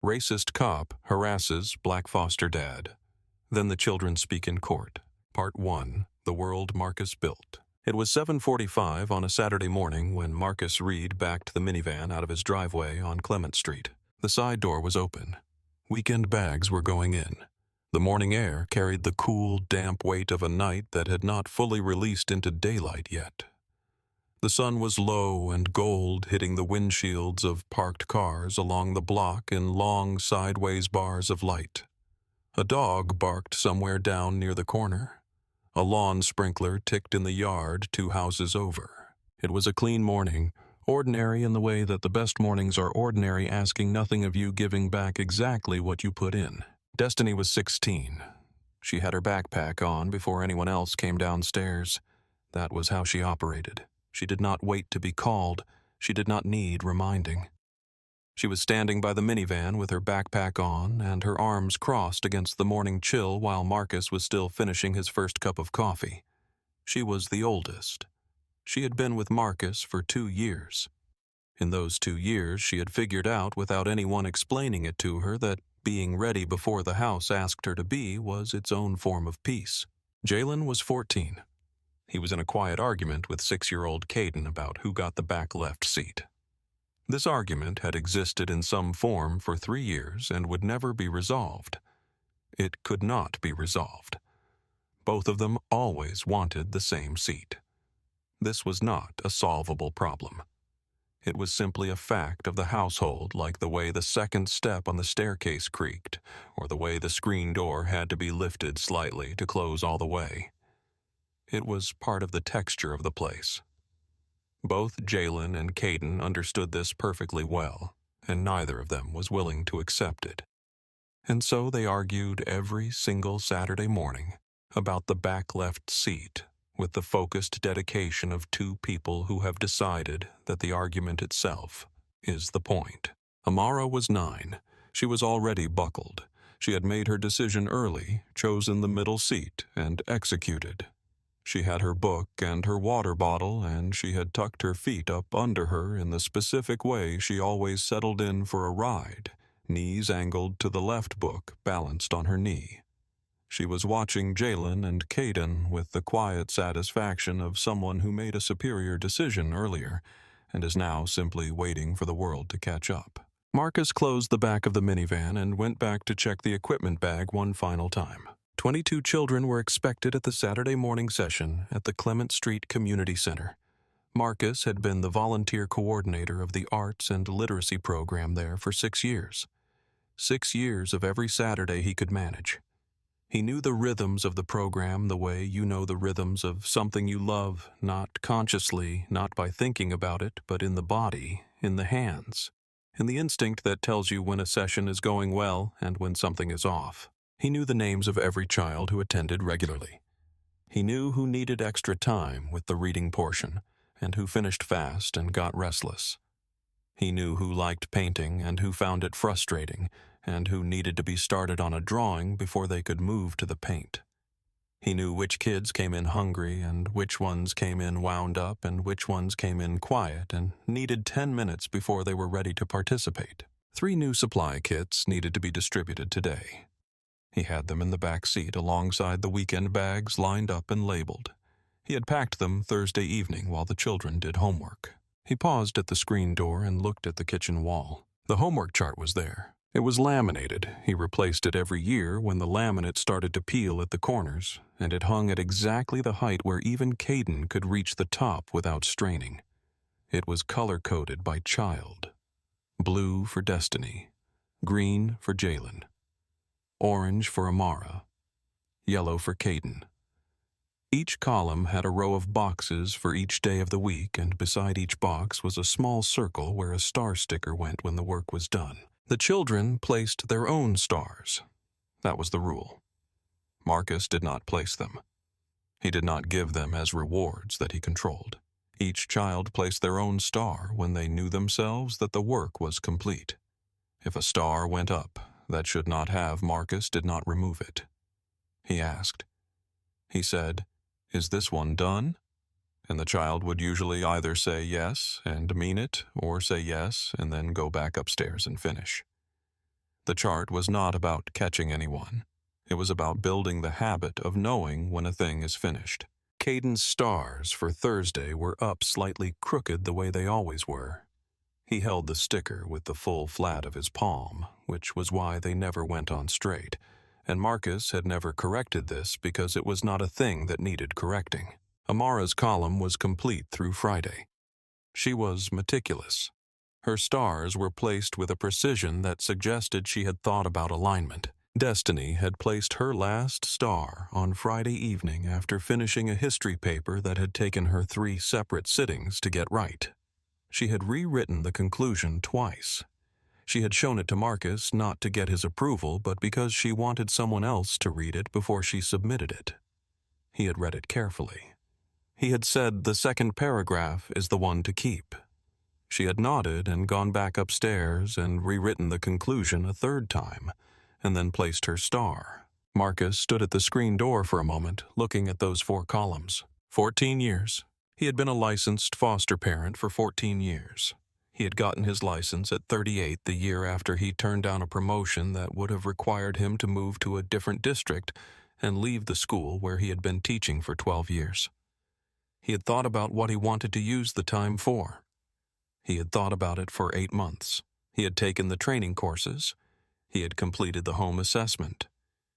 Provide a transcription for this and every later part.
Racist cop harasses black foster dad. Then the children speak in court. Part 1. The World Marcus Built. It was 7:45 on a Saturday morning when Marcus Reid backed the minivan out of his driveway on Clement Street. The side door was open. Weekend bags were going in. The morning air carried the cool, damp weight of a night that had not fully released into daylight yet. The sun was low and gold, hitting the windshields of parked cars along the block in long, sideways bars of light. A dog barked somewhere down near the corner. A lawn sprinkler ticked in the yard 2 houses over. It was a clean morning, ordinary in the way that the best mornings are ordinary, asking nothing of you, giving back exactly what you put in. Destiny was 16. She had her backpack on before anyone else came downstairs. That was how she operated. She did not wait to be called. She did not need reminding. She was standing by the minivan with her backpack on and her arms crossed against the morning chill while Marcus was still finishing his first cup of coffee. She was the oldest. She had been with Marcus for 2 years. In those 2 years, she had figured out, without anyone explaining it to her, that being ready before the house asked her to be was its own form of peace. Jaylen was 14. He was in a quiet argument with 6-year-old Caden about who got the back left seat. This argument had existed in some form for 3 years and would never be resolved. It could not be resolved. Both of them always wanted the same seat. This was not a solvable problem. It was simply a fact of the household, like the way the second step on the staircase creaked, or the way the screen door had to be lifted slightly to close all the way. It was part of the texture of the place. Both Jaylen and Caden understood this perfectly well, and neither of them was willing to accept it. And so they argued every single Saturday morning about the back left seat, with the focused dedication of 2 people who have decided that the argument itself is the point. Amara was 9. She was already buckled. She had made her decision early, chosen the middle seat, and executed. She had her book and her water bottle, and she had tucked her feet up under her in the specific way she always settled in for a ride, knees angled to the left book balanced on her knee. She was watching Jaylen and Caden with the quiet satisfaction of someone who made a superior decision earlier and is now simply waiting for the world to catch up. Marcus closed the back of the minivan and went back to check the equipment bag one final time. 22 children were expected at the Saturday morning session at the Clement Street Community Center. Marcus had been the volunteer coordinator of the arts and literacy program there for 6 years. 6 years of every Saturday he could manage. He knew the rhythms of the program the way you know the rhythms of something you love, not consciously, not by thinking about it, but in the body, in the hands, in the instinct that tells you when a session is going well and when something is off. He knew the names of every child who attended regularly. He knew who needed extra time with the reading portion and who finished fast and got restless. He knew who liked painting and who found it frustrating and who needed to be started on a drawing before they could move to the paint. He knew which kids came in hungry and which ones came in wound up and which ones came in quiet and needed 10 minutes before they were ready to participate. 3 new supply kits needed to be distributed today. He had them in the back seat alongside the weekend bags lined up and labeled. He had packed them Thursday evening while the children did homework. He paused at the screen door and looked at the kitchen wall. The homework chart was there. It was laminated. He replaced it every year when the laminate started to peel at the corners, and it hung at exactly the height where even Caden could reach the top without straining. It was color-coded by child. Blue for Destiny, green for Jaylen, orange for Amara, yellow for Caden. Each column had a row of boxes for each day of the week, and beside each box was a small circle where a star sticker went when the work was done. The children placed their own stars. That was the rule. Marcus did not place them. He did not give them as rewards that he controlled. Each child placed their own star when they knew themselves that the work was complete. If a star went up, that should not have, Marcus did not remove it. He asked. He said, "Is this one done?" And the child would usually either say yes and mean it, or say yes and then go back upstairs and finish. The chart was not about catching anyone. It was about building the habit of knowing when a thing is finished. Caden's stars for Thursday were up slightly crooked the way they always were. He held the sticker with the full flat of his palm, which was why they never went on straight, and Marcus had never corrected this because it was not a thing that needed correcting. Amara's column was complete through Friday. She was meticulous. Her stars were placed with a precision that suggested she had thought about alignment. Destiny had placed her last star on Friday evening after finishing a history paper that had taken her 3 separate sittings to get right. She had rewritten the conclusion twice. She had shown it to Marcus not to get his approval, but because she wanted someone else to read it before she submitted it. He had read it carefully. He had said the second paragraph is the one to keep. She had nodded and gone back upstairs and rewritten the conclusion a 3rd time, and then placed her star. Marcus stood at the screen door for a moment, looking at those 4 columns. 14 years. He had been a licensed foster parent for 14 years. He had gotten his license at 38 the year after he turned down a promotion that would have required him to move to a different district and leave the school where he had been teaching for 12 years. He had thought about what he wanted to use the time for. He had thought about it for 8 months. He had taken the training courses. He had completed the home assessment.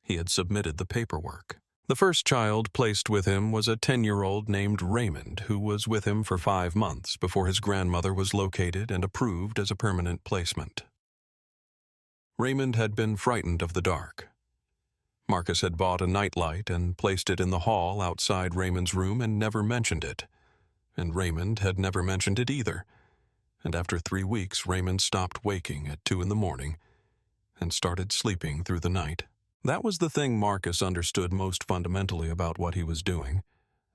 He had submitted the paperwork. The first child placed with him was a 10-year-old named Raymond, who was with him for 5 months before his grandmother was located and approved as a permanent placement. Raymond had been frightened of the dark. Marcus had bought a nightlight and placed it in the hall outside Raymond's room and never mentioned it. And Raymond had never mentioned it either. And after 3 weeks, Raymond stopped waking at 2 in the morning and started sleeping through the night. That was the thing Marcus understood most fundamentally about what he was doing.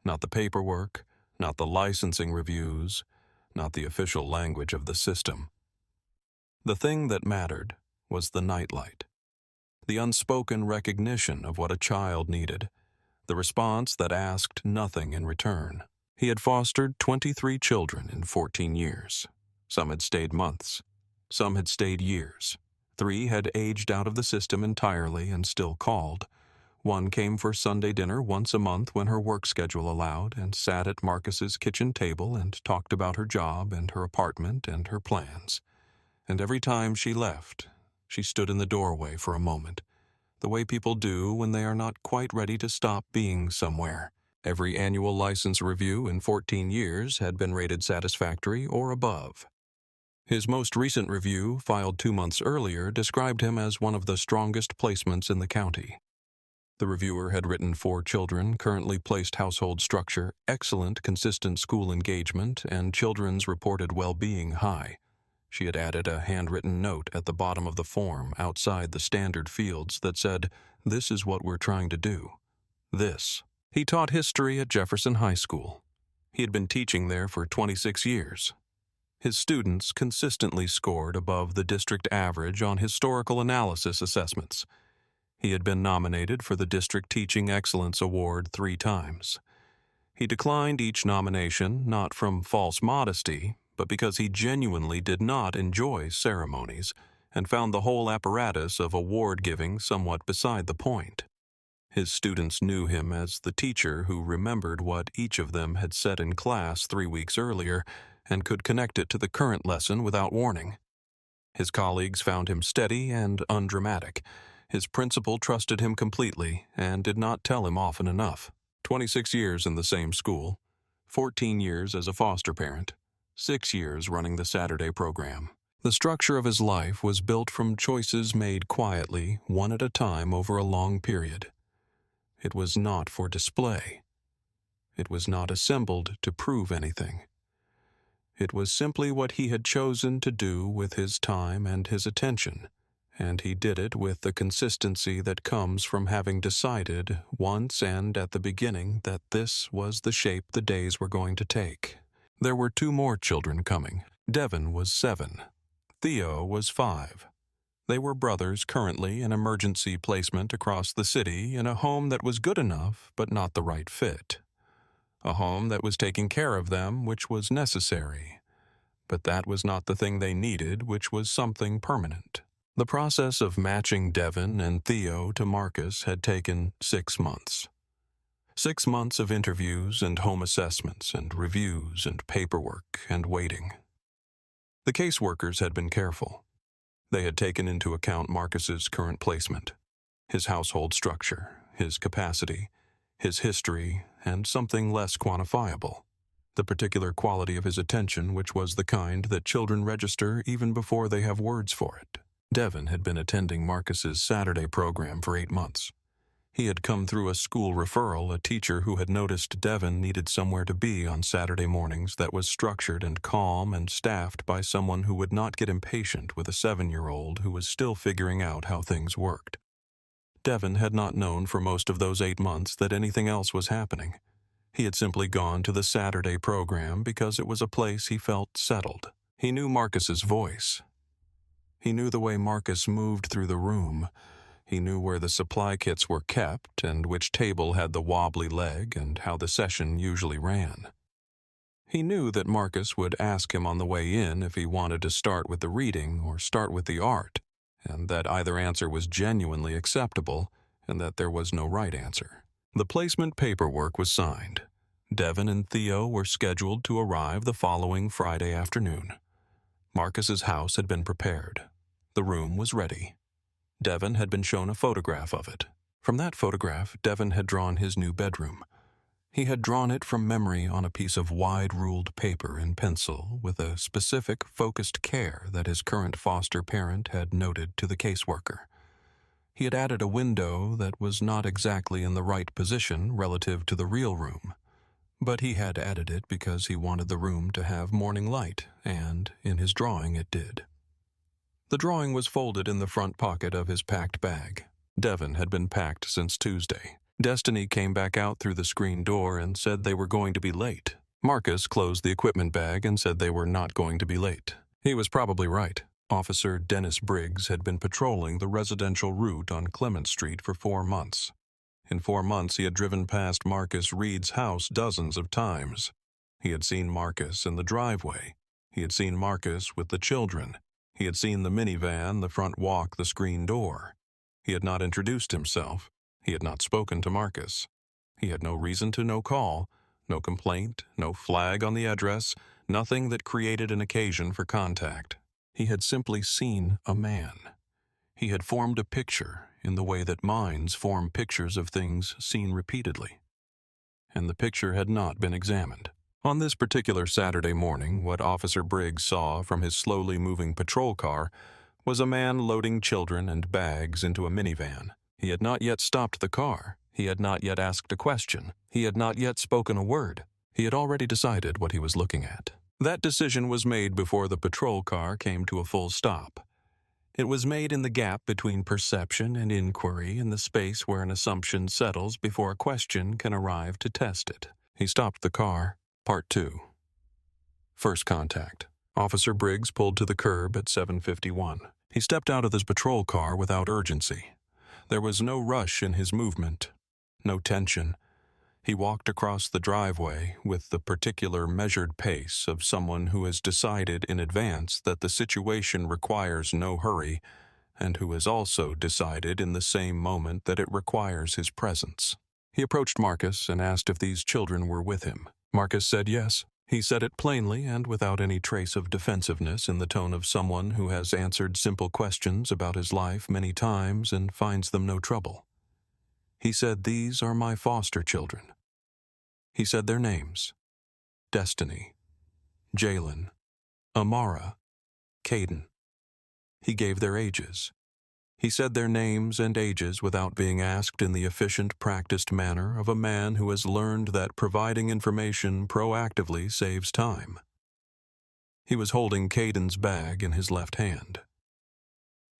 Not the paperwork, not the licensing reviews, not the official language of the system. The thing that mattered was the nightlight. The unspoken recognition of what a child needed. The response that asked nothing in return. He had fostered 23 children in 14 years. Some had stayed months. Some had stayed years. 3 had aged out of the system entirely and still called. 1 came for Sunday dinner once a month when her work schedule allowed and sat at Marcus's kitchen table and talked about her job and her apartment and her plans. And every time she left, she stood in the doorway for a moment, the way people do when they are not quite ready to stop being somewhere. Every annual license review in 14 years had been rated satisfactory or above. His most recent review, filed 2 months earlier, described him as one of the strongest placements in the county. The reviewer had written 4 children, currently placed household structure, excellent consistent school engagement, and children's reported well-being high. She had added a handwritten note at the bottom of the form outside the standard fields that said, "This is what we're trying to do." This. He taught history at Jefferson High School. He had been teaching there for 26 years. His students consistently scored above the district average on historical analysis assessments. He had been nominated for the District Teaching Excellence Award 3 times. He declined each nomination not from false modesty, but because he genuinely did not enjoy ceremonies and found the whole apparatus of award-giving somewhat beside the point. His students knew him as the teacher who remembered what each of them had said in class 3 weeks earlier and could connect it to the current lesson without warning. His colleagues found him steady and undramatic. His principal trusted him completely and did not tell him often enough. 26 years in the same school, 14 years as a foster parent, 6 years running the Saturday program. The structure of his life was built from choices made quietly, one at a time over a long period. It was not for display. It was not assembled to prove anything. It was simply what he had chosen to do with his time and his attention, and he did it with the consistency that comes from having decided once and at the beginning that this was the shape the days were going to take. There were 2 more children coming. Devon was 7. Theo was 5. They were brothers currently in emergency placement across the city in a home that was good enough but not the right fit. A home that was taking care of them, which was necessary. But that was not the thing they needed, which was something permanent. The process of matching Devon and Theo to Marcus had taken 6 months. 6 months of interviews and home assessments and reviews and paperwork and waiting. The caseworkers had been careful. They had taken into account Marcus's current placement, his household structure, his capacity, his history, and something less quantifiable, the particular quality of his attention, which was the kind that children register even before they have words for it. Devon had been attending Marcus's Saturday program for 8 months. He had come through a school referral, a teacher who had noticed Devon needed somewhere to be on Saturday mornings that was structured and calm and staffed by someone who would not get impatient with a 7-year-old who was still figuring out how things worked. Devon had not known for most of those 8 months that anything else was happening. He had simply gone to the Saturday program because it was a place he felt settled. He knew Marcus's voice. He knew the way Marcus moved through the room. He knew where the supply kits were kept and which table had the wobbly leg and how the session usually ran. He knew that Marcus would ask him on the way in if he wanted to start with the reading or start with the art, and that either answer was genuinely acceptable and that there was no right answer. The placement paperwork was signed. Devon and Theo were scheduled to arrive the following Friday afternoon. Marcus's house had been prepared. The room was ready. Devon had been shown a photograph of it. From that photograph, Devon had drawn his new bedroom. He had drawn it from memory on a piece of wide-ruled paper in pencil with a specific, focused care that his current foster parent had noted to the caseworker. He had added a window that was not exactly in the right position relative to the real room, but he had added it because he wanted the room to have morning light, and in his drawing it did. The drawing was folded in the front pocket of his packed bag. Devon had been packed since Tuesday. Destiny came back out through the screen door and said they were going to be late. Marcus closed the equipment bag and said they were not going to be late. He was probably right. Officer Dennis Briggs had been patrolling the residential route on Clement Street for 4 months. In 4 months, he had driven past Marcus Reid's house dozens of times. He had seen Marcus in the driveway. He had seen Marcus with the children. He had seen the minivan, the front walk, the screen door. He had not introduced himself. He had not spoken to Marcus. He had no reason to no call, no complaint, no flag on the address, nothing that created an occasion for contact. He had simply seen a man. He had formed a picture in the way that minds form pictures of things seen repeatedly. And the picture had not been examined. On this particular Saturday morning, what Officer Briggs saw from his slowly moving patrol car was a man loading children and bags into a minivan. He had not yet stopped the car. He had not yet asked a question. He had not yet spoken a word. He had already decided what he was looking at. That decision was made before the patrol car came to a full stop. It was made in the gap between perception and inquiry, in the space where an assumption settles before a question can arrive to test it. He stopped the car. Part 2. First contact. Officer Briggs pulled to the curb at 7:51. He stepped out of his patrol car without urgency. There was no rush in his movement, no tension. He walked across the driveway with the particular measured pace of someone who has decided in advance that the situation requires no hurry, and who has also decided in the same moment that it requires his presence. He approached Marcus and asked if these children were with him. Marcus said yes. He said it plainly and without any trace of defensiveness, in the tone of someone who has answered simple questions about his life many times and finds them no trouble. He said, "These are my foster children." He said their names: Destiny, Jaylen, Amara, Caden. He gave their ages. He said their names and ages without being asked, in the efficient, practiced manner of a man who has learned that providing information proactively saves time. He was holding Caden's bag in his left hand.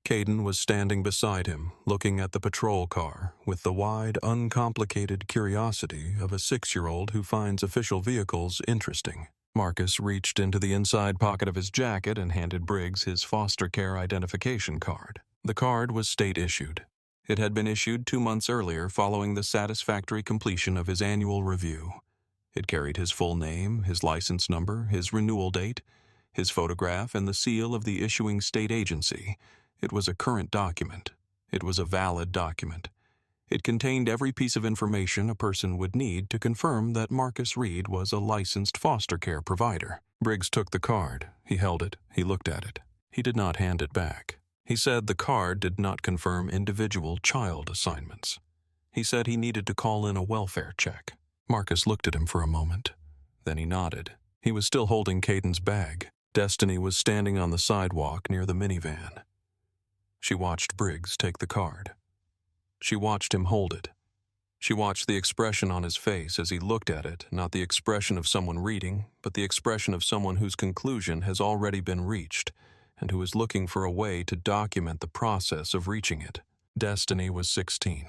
Caden was standing beside him, looking at the patrol car with the wide, uncomplicated curiosity of a 6-year-old who finds official vehicles interesting. Marcus reached into the inside pocket of his jacket and handed Briggs his foster care identification card. The card was state-issued. It had been issued 2 months earlier following the satisfactory completion of his annual review. It carried his full name, his license number, his renewal date, his photograph, and the seal of the issuing state agency, It was a current document. It was a valid document. It contained every piece of information a person would need to confirm that Marcus Reid was a licensed foster care provider. Briggs took the card. He held it. He looked at it. He did not hand it back. He said the card did not confirm individual child assignments. He said he needed to call in a welfare check. Marcus looked at him for a moment. Then he nodded. He was still holding Caden's bag. Destiny was standing on the sidewalk near the minivan. She watched Briggs take the card. She watched him hold it. She watched the expression on his face as he looked at it, not the expression of someone reading, but the expression of someone whose conclusion has already been reached, and who is looking for a way to document the process of reaching it. Destiny was 16.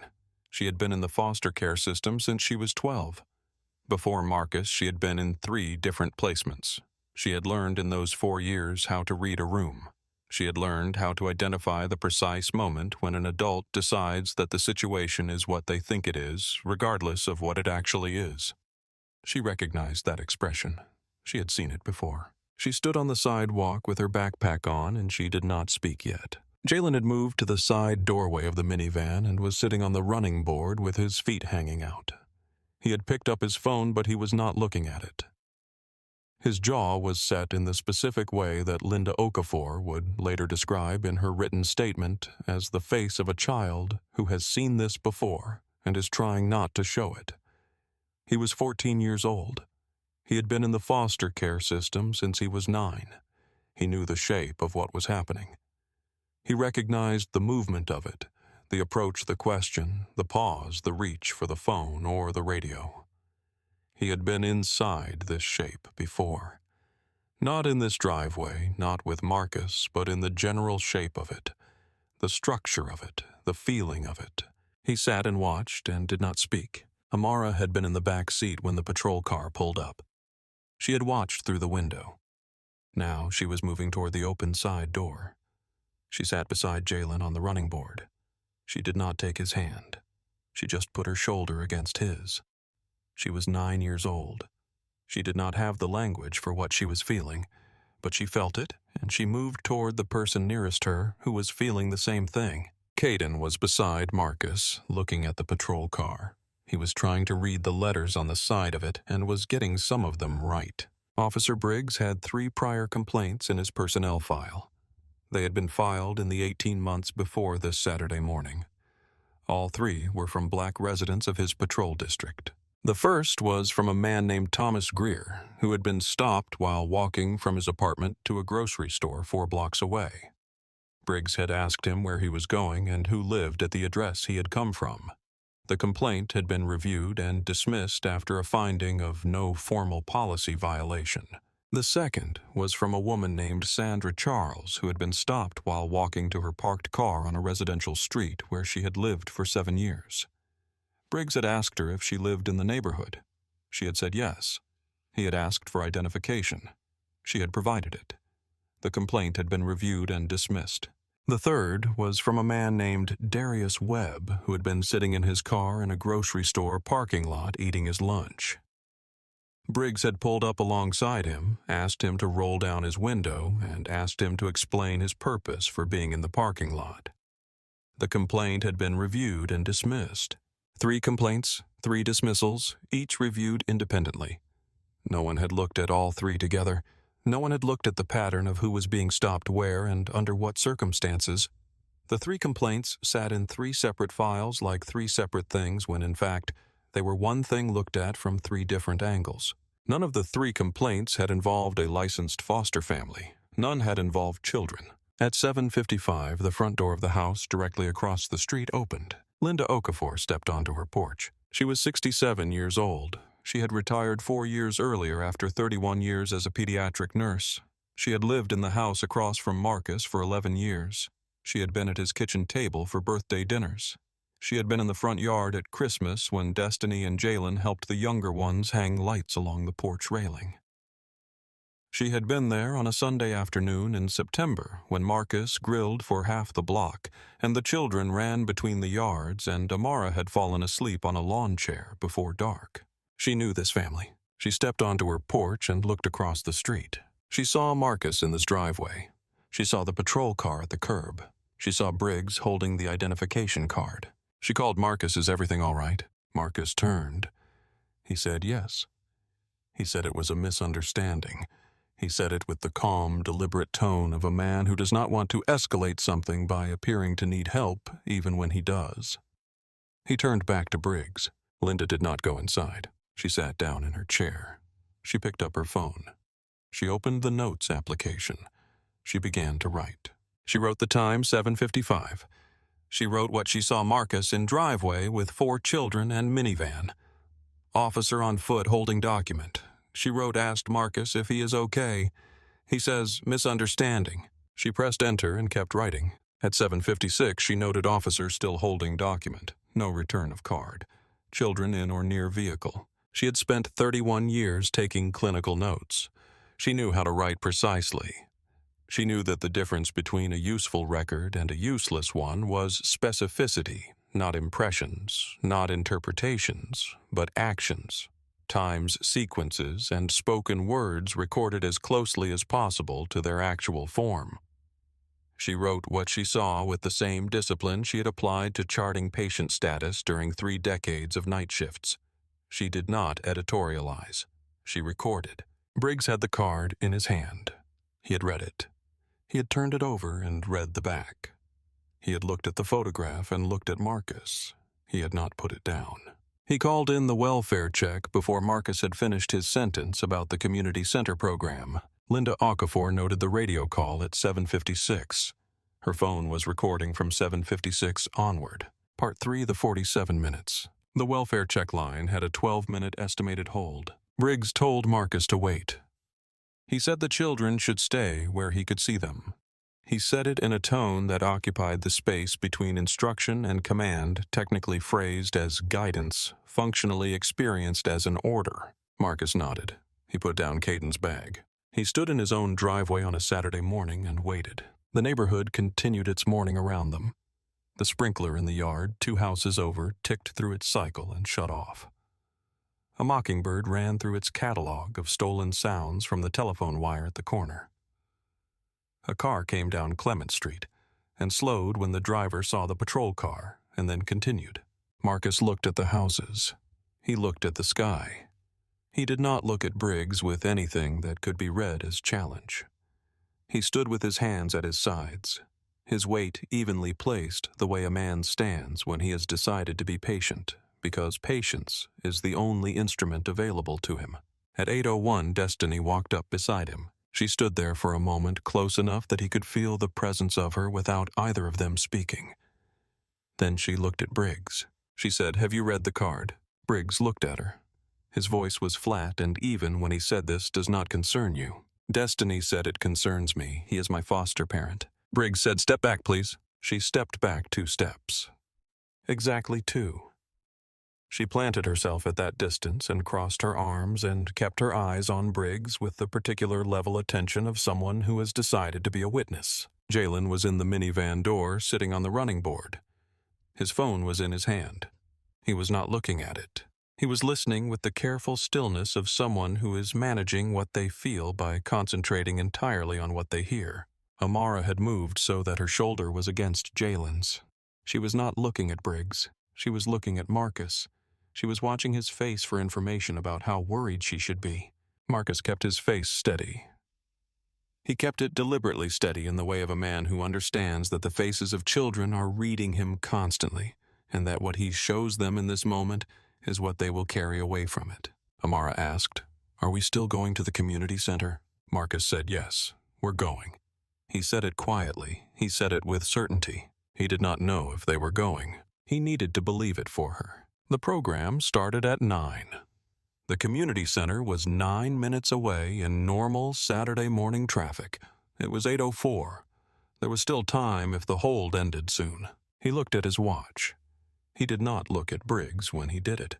She had been in the foster care system since she was 12. Before Marcus, she had been in 3 different placements. She had learned in those 4 years how to read a room. She had learned how to identify the precise moment when an adult decides that the situation is what they think it is, regardless of what it actually is. She recognized that expression. She had seen it before. She stood on the sidewalk with her backpack on, and she did not speak yet. Jaylen had moved to the side doorway of the minivan and was sitting on the running board with his feet hanging out. He had picked up his phone, but he was not looking at it. His jaw was set in the specific way that Linda Okafor would later describe in her written statement as the face of a child who has seen this before and is trying not to show it. He was 14 years old. He had been in the foster care system since he was 9. He knew the shape of what was happening. He recognized the movement of it, the approach, the question, the pause, the reach for the phone or the radio. He had been inside this shape before. Not in this driveway, not with Marcus, but in the general shape of it, the structure of it, the feeling of it. He sat and watched and did not speak. Amara had been in the back seat when the patrol car pulled up. She had watched through the window. Now she was moving toward the open side door. She sat beside Jaylen on the running board. She did not take his hand. She just put her shoulder against his. She was 9 years old. She did not have the language for what she was feeling, but she felt it, and she moved toward the person nearest her who was feeling the same thing. Caden was beside Marcus, looking at the patrol car. He was trying to read the letters on the side of it and was getting some of them right. Officer Briggs had 3 prior complaints in his personnel file. They had been filed in the 18 months before this Saturday morning. All 3 were from black residents of his patrol district. The first was from a man named Thomas Greer, who had been stopped while walking from his apartment to a grocery store 4 blocks away. Briggs had asked him where he was going and who lived at the address he had come from. The complaint had been reviewed and dismissed after a finding of no formal policy violation. The second was from a woman named Sandra Charles, who had been stopped while walking to her parked car on a residential street where she had lived for 7 years. Briggs had asked her if she lived in the neighborhood. She had said yes. He had asked for identification. She had provided it. The complaint had been reviewed and dismissed. The third was from a man named Darius Webb, who had been sitting in his car in a grocery store parking lot eating his lunch. Briggs had pulled up alongside him, asked him to roll down his window, and asked him to explain his purpose for being in the parking lot. The complaint had been reviewed and dismissed. 3 complaints, 3 dismissals, each reviewed independently. No one had looked at all 3 together. No one had looked at the pattern of who was being stopped where and under what circumstances. The 3 complaints sat in 3 separate files like 3 separate things when, in fact, they were one thing looked at from 3 different angles. None of the 3 complaints had involved a licensed foster family. None had involved children. At 7:55, the front door of the house directly across the street opened. Linda Okafor stepped onto her porch. She was 67 years old. She had retired 4 years earlier after 31 years as a pediatric nurse. She had lived in the house across from Marcus for 11 years. She had been at his kitchen table for birthday dinners. She had been in the front yard at Christmas when Destiny and Jaylen helped the younger ones hang lights along the porch railing. She had been there on a Sunday afternoon in September when Marcus grilled for half the block and the children ran between the yards and Amara had fallen asleep on a lawn chair before dark. She knew this family. She stepped onto her porch and looked across the street. She saw Marcus in this driveway. She saw the patrol car at the curb. She saw Briggs holding the identification card. She called Marcus, "Is everything all right?" Marcus turned. He said yes. He said it was a misunderstanding. He said it with the calm, deliberate tone of a man who does not want to escalate something by appearing to need help even when he does. He turned back to Briggs. Linda did not go inside. She sat down in her chair. She picked up her phone. She opened the notes application. She began to write. She wrote the time, 7:55. She wrote what she saw Marcus in driveway with 4 children and minivan. Officer on foot holding document. She wrote, asked Marcus if he is okay. He says, misunderstanding. She pressed enter and kept writing. At 7:56, she noted officer still holding document. No return of card. Children in or near vehicle. She had spent 31 years taking clinical notes. She knew how to write precisely. She knew that the difference between a useful record and a useless one was specificity, not impressions, not interpretations, but actions, times, sequences, and spoken words recorded as closely as possible to their actual form. She wrote what she saw with the same discipline she had applied to charting patient status during 3 decades of night shifts. She did not editorialize. She recorded. Briggs had the card in his hand. He had read it. He had turned it over and read the back. He had looked at the photograph and looked at Marcus. He had not put it down. He called in the welfare check before Marcus had finished his sentence about the community center program. Linda Okafor noted the radio call at 7:56. Her phone was recording from 7:56 onward. Part 3, the 47 minutes. The welfare check line had a 12-minute estimated hold. Briggs told Marcus to wait. He said the children should stay where he could see them. He said it in a tone that occupied the space between instruction and command, technically phrased as guidance, functionally experienced as an order. Marcus nodded. He put down Caden's bag. He stood in his own driveway on a Saturday morning and waited. The neighborhood continued its morning around them. The sprinkler in the yard, 2 houses over, ticked through its cycle and shut off. A mockingbird ran through its catalog of stolen sounds from the telephone wire at the corner. A car came down Clement Street and slowed when the driver saw the patrol car and then continued. Marcus looked at the houses. He looked at the sky. He did not look at Briggs with anything that could be read as challenge. He stood with his hands at his sides, his weight evenly placed the way a man stands when he has decided to be patient, because patience is the only instrument available to him. At 8:01, Destiny walked up beside him. She stood there for a moment, close enough that he could feel the presence of her without either of them speaking. Then she looked at Briggs. She said, "Have you read the card?" Briggs looked at her. His voice was flat and even when he said, "This does not concern you." Destiny said, "It concerns me. He is my foster parent." Briggs said, "Step back, please." She stepped back 2 steps. Exactly 2. She planted herself at that distance and crossed her arms and kept her eyes on Briggs with the particular level attention of someone who has decided to be a witness. Jaylen was in the minivan door, sitting on the running board. His phone was in his hand. He was not looking at it. He was listening with the careful stillness of someone who is managing what they feel by concentrating entirely on what they hear. Amara had moved so that her shoulder was against Jaylen's. She was not looking at Briggs. She was looking at Marcus. She was watching his face for information about how worried she should be. Marcus kept his face steady. He kept it deliberately steady in the way of a man who understands that the faces of children are reading him constantly, and that what he shows them in this moment is what they will carry away from it. Amara asked, "Are we still going to the community center?" Marcus said, "Yes, we're going." He said it quietly. He said it with certainty. He did not know if they were going. He needed to believe it for her. The program started at 9. The community center was 9 minutes away in normal Saturday morning traffic. It was 8:04. There was still time if the hold ended soon. He looked at his watch. He did not look at Briggs when he did it.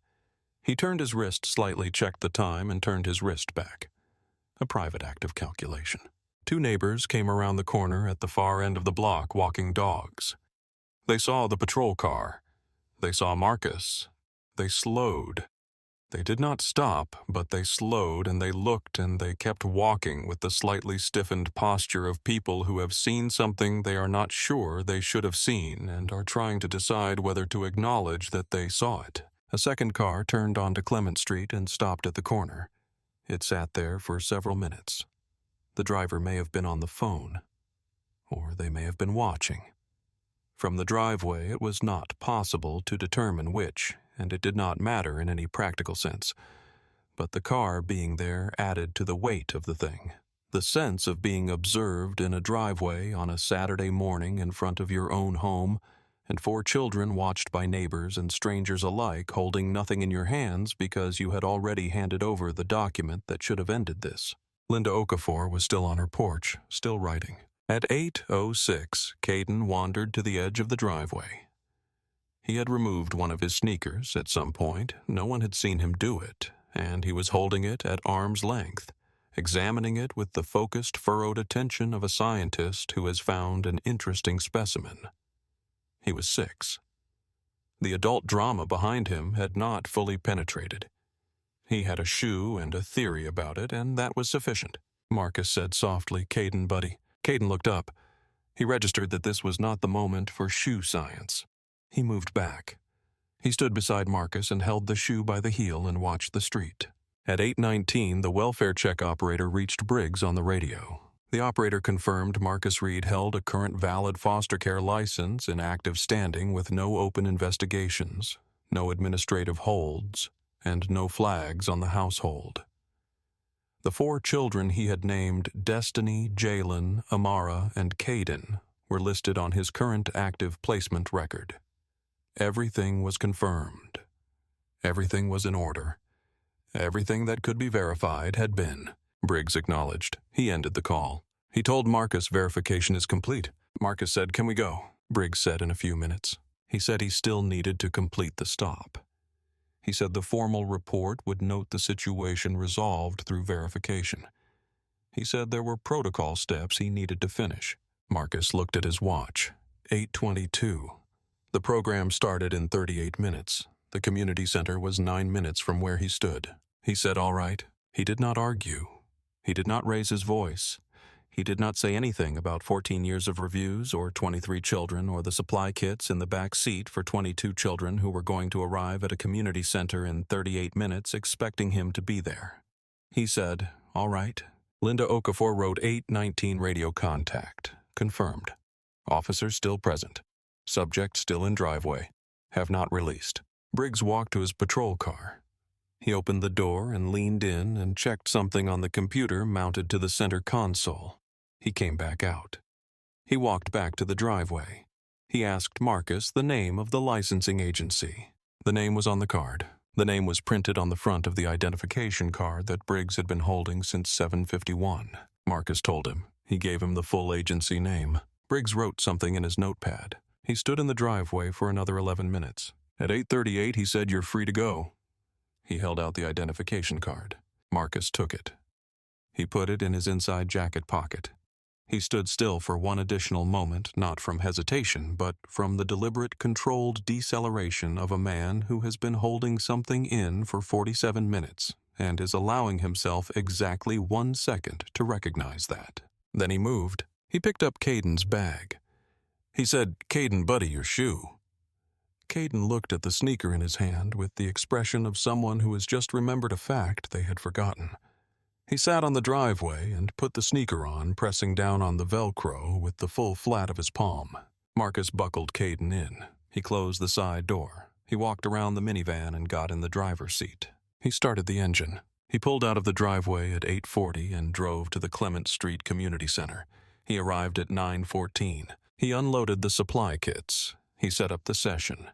He turned his wrist slightly, checked the time, and turned his wrist back. A private act of calculation. 2 neighbors came around the corner at the far end of the block walking dogs. They saw the patrol car. They saw Marcus. They slowed. They did not stop, but they slowed and they looked and they kept walking with the slightly stiffened posture of people who have seen something they are not sure they should have seen and are trying to decide whether to acknowledge that they saw it. A second car turned onto Clement Street and stopped at the corner. It sat there for several minutes. The driver may have been on the phone, or they may have been watching. From the driveway, it was not possible to determine which, and it did not matter in any practical sense. But the car being there added to the weight of the thing. The sense of being observed in a driveway on a Saturday morning in front of your own home, and 4 children watched by neighbors and strangers alike holding nothing in your hands because you had already handed over the document that should have ended this. Linda Okafor was still on her porch, still writing. At 8:06, Caden wandered to the edge of the driveway. He had removed one of his sneakers at some point. No one had seen him do it, and he was holding it at arm's length, examining it with the focused, furrowed attention of a scientist who has found an interesting specimen. He was 6. The adult drama behind him had not fully penetrated. He had a shoe and a theory about it, and that was sufficient. Marcus said softly, "Caden, buddy." Caden looked up. He registered that this was not the moment for shoe science. He moved back. He stood beside Marcus and held the shoe by the heel and watched the street. At 8:19, the welfare check operator reached Briggs on the radio. The operator confirmed Marcus Reid held a current valid foster care license in active standing with no open investigations, no administrative holds, and no flags on the household. The 4 children he had named Destiny, Jaylen, Amara, and Caden were listed on his current active placement record. Everything was confirmed. Everything was in order. Everything that could be verified had been. Briggs acknowledged. He ended the call. He told Marcus verification is complete. Marcus said, "Can we go?" Briggs said in a few minutes. He said he still needed to complete the stop. He said the formal report would note the situation resolved through verification. He said there were protocol steps he needed to finish. Marcus looked at his watch. 8:22. The program started in 38 minutes. The community center was 9 minutes from where he stood. He said, "All right." He did not argue. He did not raise his voice. He did not say anything about 14 years of reviews or 23 children or the supply kits in the back seat for 22 children who were going to arrive at a community center in 38 minutes expecting him to be there. He said, "All right." Linda Okafor wrote 8:19 radio contact. Confirmed. Officers still present. Subject still in driveway. Have not released. Briggs walked to his patrol car. He opened the door and leaned in and checked something on the computer mounted to the center console. He came back out. He walked back to the driveway. He asked Marcus the name of the licensing agency. The name was on the card. The name was printed on the front of the identification card that Briggs had been holding since 7:51. Marcus told him. He gave him the full agency name. Briggs wrote something in his notepad. He stood in the driveway for another 11 minutes. At 8:38, he said, "You're free to go." He held out the identification card. Marcus took it. He put it in his inside jacket pocket. He stood still for one additional moment, not from hesitation, but from the deliberate, controlled deceleration of a man who has been holding something in for 47 minutes and is allowing himself exactly 1 second to recognize that. Then he moved. He picked up Caden's bag. He said, "Caden, buddy, your shoe." Caden looked at the sneaker in his hand with the expression of someone who has just remembered a fact they had forgotten. He sat on the driveway and put the sneaker on, pressing down on the Velcro with the full flat of his palm. Marcus buckled Caden in. He closed the side door. He walked around the minivan and got in the driver's seat. He started the engine. He pulled out of the driveway at 8:40 and drove to the Clement Street Community Center. He arrived at 9:14. He unloaded the supply kits. He set up the session.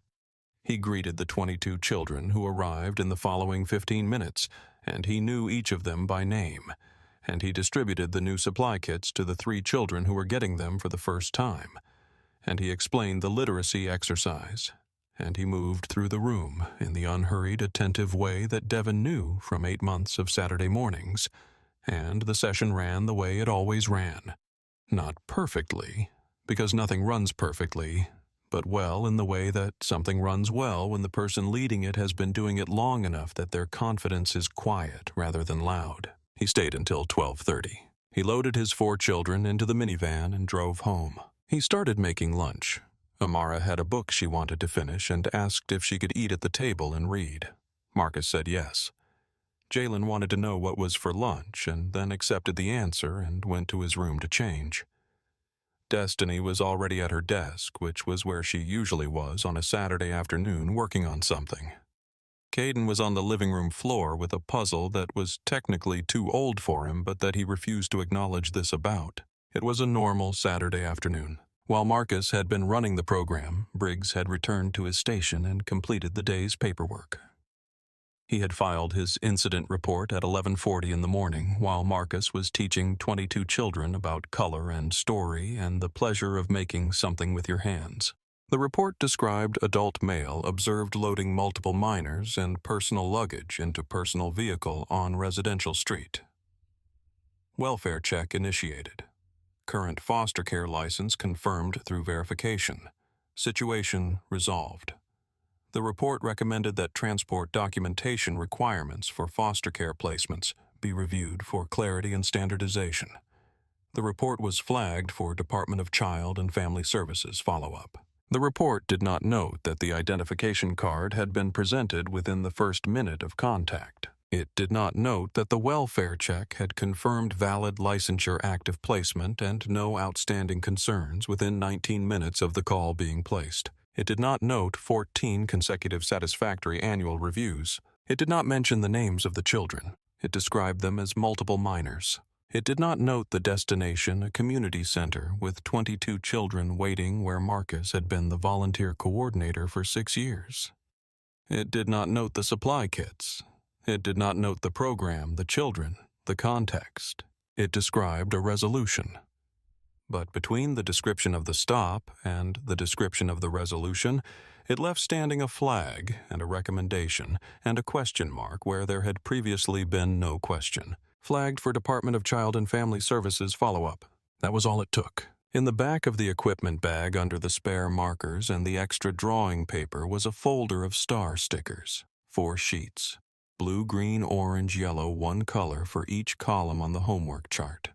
He greeted the 22 children who arrived in the following 15 minutes, and he knew each of them by name, and he distributed the new supply kits to the 3 children who were getting them for the first time, and he explained the literacy exercise, and he moved through the room in the unhurried, attentive way that Devon knew from 8 months of Saturday mornings, and the session ran the way it always ran. Not perfectly, because nothing runs perfectly, but well in the way that something runs well when the person leading it has been doing it long enough that their confidence is quiet rather than loud. He stayed until 12:30. He loaded his 4 children into the minivan and drove home. He started making lunch. Amara had a book she wanted to finish and asked if she could eat at the table and read. Marcus said yes. Jaylen wanted to know what was for lunch and then accepted the answer and went to his room to change. Destiny was already at her desk, which was where she usually was on a Saturday afternoon working on something. Caden was on the living room floor with a puzzle that was technically too old for him, but that he refused to acknowledge this about. It was a normal Saturday afternoon. While Marcus had been running the program, Briggs had returned to his station and completed the day's paperwork. He had filed his incident report at 11:40 in the morning, while Marcus was teaching 22 children about color and story and the pleasure of making something with your hands. The report described adult male observed loading multiple minors and personal luggage into personal vehicle on residential street. Welfare check initiated. Current foster care license confirmed through verification. Situation resolved. The report recommended that transport documentation requirements for foster care placements be reviewed for clarity and standardization. The report was flagged for Department of Child and Family Services follow-up. The report did not note that the identification card had been presented within the first minute of contact. It did not note that the welfare check had confirmed valid licensure active placement and no outstanding concerns within 19 minutes of the call being placed. It did not note 14 consecutive satisfactory annual reviews. It did not mention the names of the children. It described them as multiple minors. It did not note the destination, a community center with 22 children waiting where Marcus had been the volunteer coordinator for 6 years. It did not note the supply kits. It did not note the program, the children, the context. It described a resolution. But between the description of the stop and the description of the resolution, it left standing a flag and a recommendation and a question mark where there had previously been no question. Flagged for Department of Child and Family Services follow-up. That was all it took. In the back of the equipment bag under the spare markers and the extra drawing paper was a folder of star stickers. 4 sheets. Blue, green, orange, yellow, 1 color for each column on the homework chart.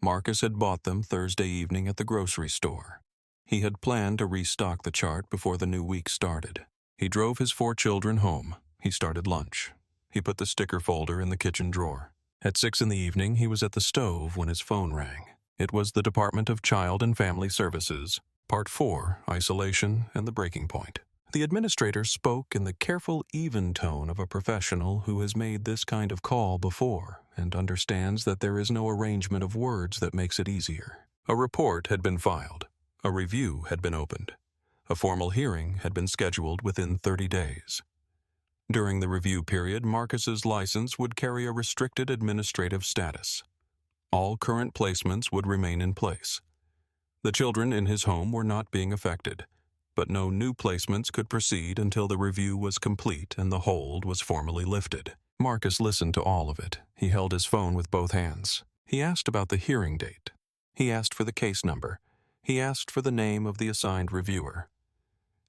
Marcus had bought them Thursday evening at the grocery store. He had planned to restock the chart before the new week started. He drove his 4 children home. He started lunch. He put the sticker folder in the kitchen drawer. At 6 in the evening, he was at the stove when his phone rang. It was the Department of Child and Family Services, Part 4, Isolation and the Breaking Point. The administrator spoke in the careful, even tone of a professional who has made this kind of call before and understands that there is no arrangement of words that makes it easier. A report had been filed. A review had been opened. A formal hearing had been scheduled within 30 days. During the review period, Marcus's license would carry a restricted administrative status. All current placements would remain in place. The children in his home were not being affected, but no new placements could proceed until the review was complete and the hold was formally lifted. Marcus listened to all of it. He held his phone with both hands. He asked about the hearing date. He asked for the case number. He asked for the name of the assigned reviewer.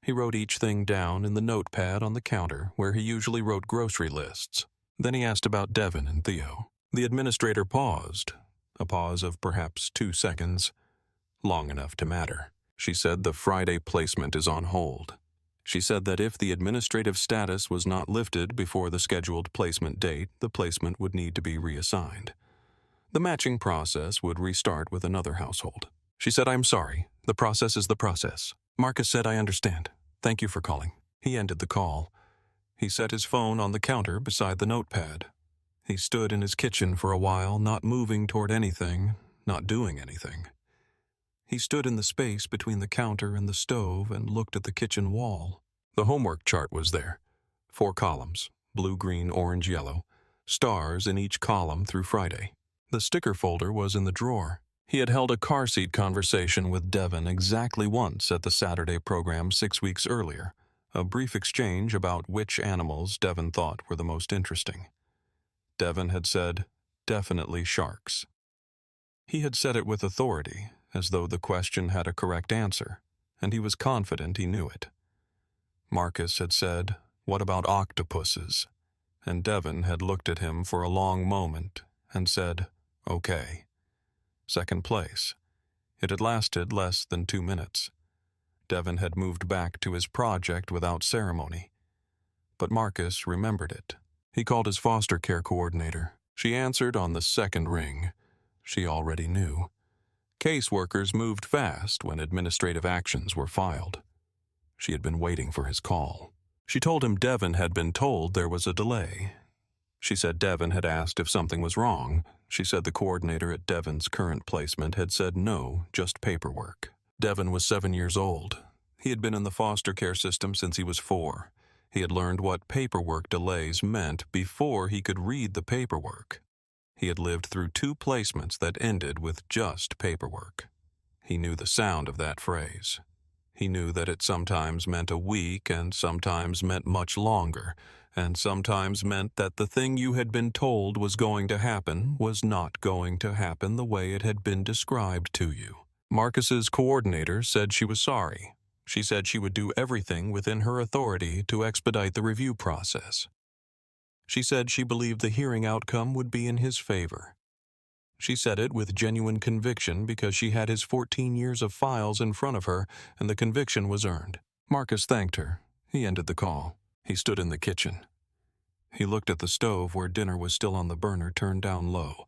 He wrote each thing down in the notepad on the counter where he usually wrote grocery lists. Then he asked about Devon and Theo. The administrator paused, a pause of perhaps 2 seconds, long enough to matter. She said the Friday placement is on hold. She said that if the administrative status was not lifted before the scheduled placement date, the placement would need to be reassigned. The matching process would restart with another household. She said, "I'm sorry. The process is the process." Marcus said, "I understand. Thank you for calling." He ended the call. He set his phone on the counter beside the notepad. He stood in his kitchen for a while, not moving toward anything, not doing anything. He stood in the space between the counter and the stove and looked at the kitchen wall. The homework chart was there. 4 columns, blue, green, orange, yellow, stars in each column through Friday. The sticker folder was in the drawer. He had held a car seat conversation with Devon exactly once at the Saturday program 6 weeks earlier, a brief exchange about which animals Devon thought were the most interesting. Devon had said, "Definitely sharks." He had said it with authority, as though the question had a correct answer, and he was confident he knew it. Marcus had said, "What about octopuses?" And Devon had looked at him for a long moment and said, "Okay." Second place. It had lasted less than 2 minutes. Devon had moved back to his project without ceremony. But Marcus remembered it. He called his foster care coordinator. She answered on the second ring. She already knew. Caseworkers moved fast when administrative actions were filed. She had been waiting for his call. She told him Devon had been told there was a delay. She said Devon had asked if something was wrong. She said the coordinator at Devon's current placement had said no, just paperwork. Devon was 7 years old. He had been in the foster care system since he was 4. He had learned what paperwork delays meant before he could read the paperwork. He had lived through 2 placements that ended with just paperwork. He knew the sound of that phrase. He knew that it sometimes meant a week and sometimes meant much longer, and sometimes meant that the thing you had been told was going to happen was not going to happen the way it had been described to you. Marcus's coordinator said she was sorry. She said she would do everything within her authority to expedite the review process. She said she believed the hearing outcome would be in his favor. She said it with genuine conviction because she had his 14 years of files in front of her, and the conviction was earned. Marcus thanked her. He ended the call. He stood in the kitchen. He looked at the stove where dinner was still on the burner turned down low.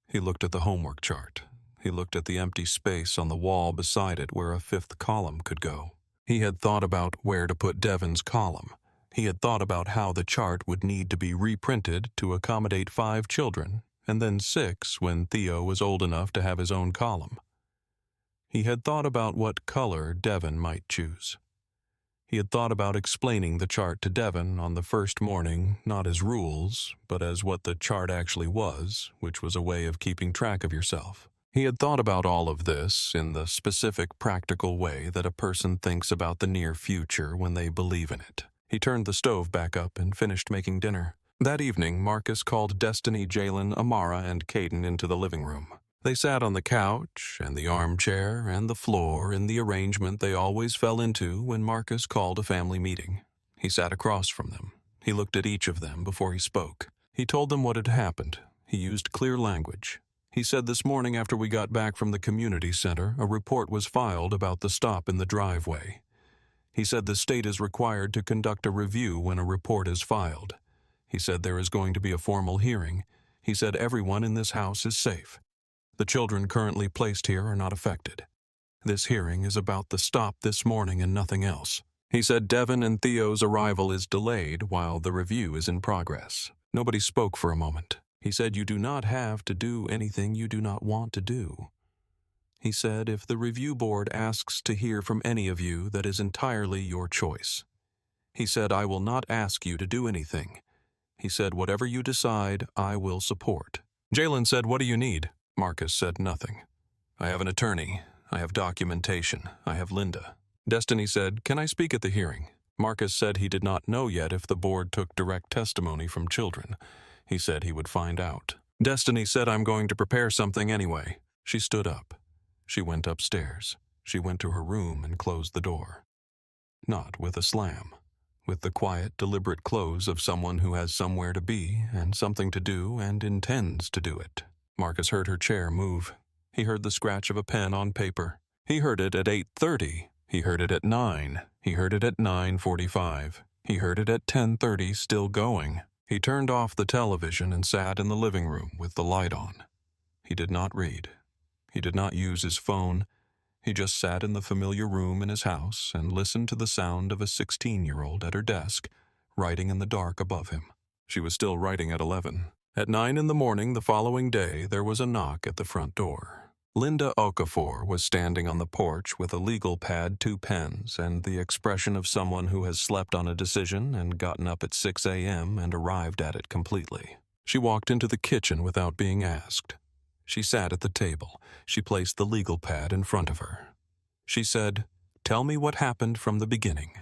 He looked at the homework chart. He looked at the empty space on the wall beside it where a 5th column could go. He had thought about where to put Devon's column. He had thought about how the chart would need to be reprinted to accommodate 5 children, and then 6 when Theo was old enough to have his own column. He had thought about what color Devon might choose. He had thought about explaining the chart to Devon on the first morning, not as rules, but as what the chart actually was, which was a way of keeping track of yourself. He had thought about all of this in the specific practical way that a person thinks about the near future when they believe in it. He turned the stove back up and finished making dinner. That evening, Marcus called Destiny, Jaylen, Amara, and Caden into the living room. They sat on the couch and the armchair and the floor in the arrangement they always fell into when Marcus called a family meeting. He sat across from them. He looked at each of them before he spoke. He told them what had happened. He used clear language. He said this morning after we got back from the community center, a report was filed about the stop in the driveway. He said the state is required to conduct a review when a report is filed. He said there is going to be a formal hearing. He said everyone in this house is safe. The children currently placed here are not affected. This hearing is about the stop this morning and nothing else. He said Devon and Theo's arrival is delayed while the review is in progress. Nobody spoke for a moment. He said you do not have to do anything you do not want to do. He said if the review board asks to hear from any of you, that is entirely your choice. He said I will not ask you to do anything. He said whatever you decide, I will support. Jaylen said, "What do you need?" Marcus said nothing. "I have an attorney. I have documentation. I have Linda." Destiny said, "Can I speak at the hearing?" Marcus said he did not know yet if the board took direct testimony from children. He said he would find out. Destiny said, "I'm going to prepare something anyway." She stood up. She went upstairs. She went to her room and closed the door. Not with a slam. With the quiet, deliberate close of someone who has somewhere to be and something to do and intends to do it. Marcus heard her chair move. He heard the scratch of a pen on paper. He heard it at 8:30. He heard it at 9. He heard it at 9:45. He heard it at 10:30, still going. He turned off the television and sat in the living room with the light on. He did not read. He did not use his phone. He just sat in the familiar room in his house and listened to the sound of a 16-year-old at her desk, writing in the dark above him. She was still writing at 11. At 9 in the morning the following day, there was a knock at the front door. Linda Okafor was standing on the porch with a legal pad, 2 pens, and the expression of someone who has slept on a decision and gotten up at 6 a.m. and arrived at it completely. She walked into the kitchen without being asked. She sat at the table. She placed the legal pad in front of her. She said, "Tell me what happened from the beginning."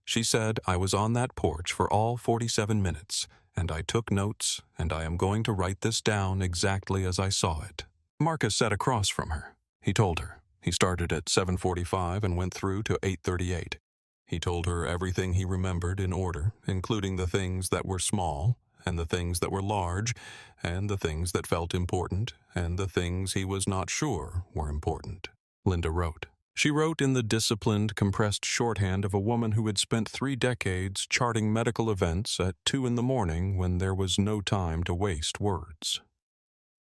She said, "I was on that porch for all 47 minutes, and I took notes, and I am going to write this down exactly as I saw it." Marcus sat across from her. He told her. He started at 7:45 and went through to 8:38. He told her everything he remembered in order, including the things that were small, and the things that were large, and the things that felt important, and the things he was not sure were important. Linda wrote. She wrote in the disciplined, compressed shorthand of a woman who had spent 3 decades charting medical events at 2 in the morning when there was no time to waste words.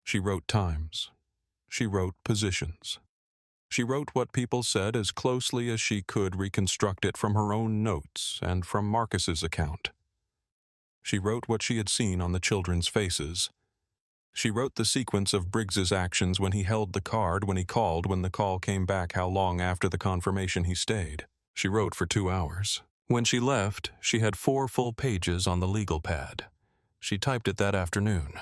She wrote times. She wrote positions. She wrote what people said as closely as she could reconstruct it from her own notes and from Marcus's account. She wrote what she had seen on the children's faces. She wrote the sequence of Briggs's actions when he held the card, when he called, when the call came back, how long after the confirmation he stayed. She wrote for 2 hours. When she left, she had 4 full pages on the legal pad. She typed it that afternoon.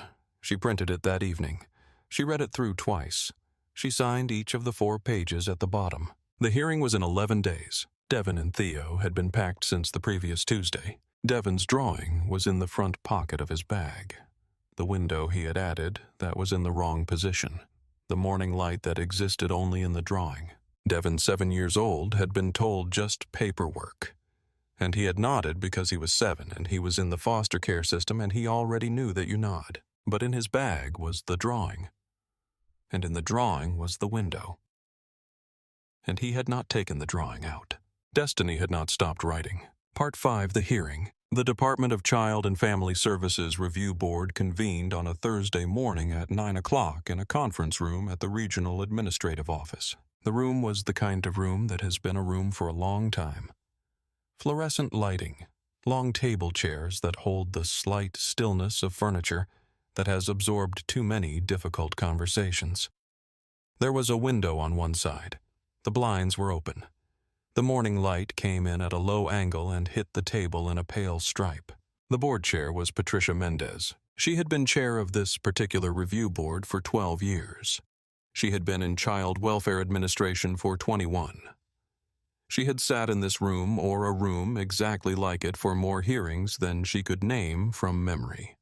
She printed it that evening. She read it through twice. She signed each of the 4 pages at the bottom. The hearing was in 11 days. Devon and Theo had been packed since the previous Tuesday. Devon's drawing was in the front pocket of his bag. The window he had added that was in the wrong position. The morning light that existed only in the drawing. Devon, 7 years old, had been told just paperwork. And he had nodded because he was 7 and he was in the foster care system and he already knew that you nod. But in his bag was the drawing. And in the drawing was the window. And he had not taken the drawing out. Destiny had not stopped writing. Part 5, the hearing. The Department of Child and Family Services Review Board convened on a Thursday morning at 9 o'clock in a conference room at the Regional Administrative Office. The room was the kind of room that has been a room for a long time. Fluorescent lighting, long table chairs that hold the slight stillness of furniture that has absorbed too many difficult conversations. There was a window on one side. The blinds were open. The morning light came in at a low angle and hit the table in a pale stripe. The board chair was Patricia Mendez. She had been chair of this particular review board for 12 years. She had been in Child Welfare Administration for 21. She had sat in this room or a room exactly like it for more hearings than she could name from memory.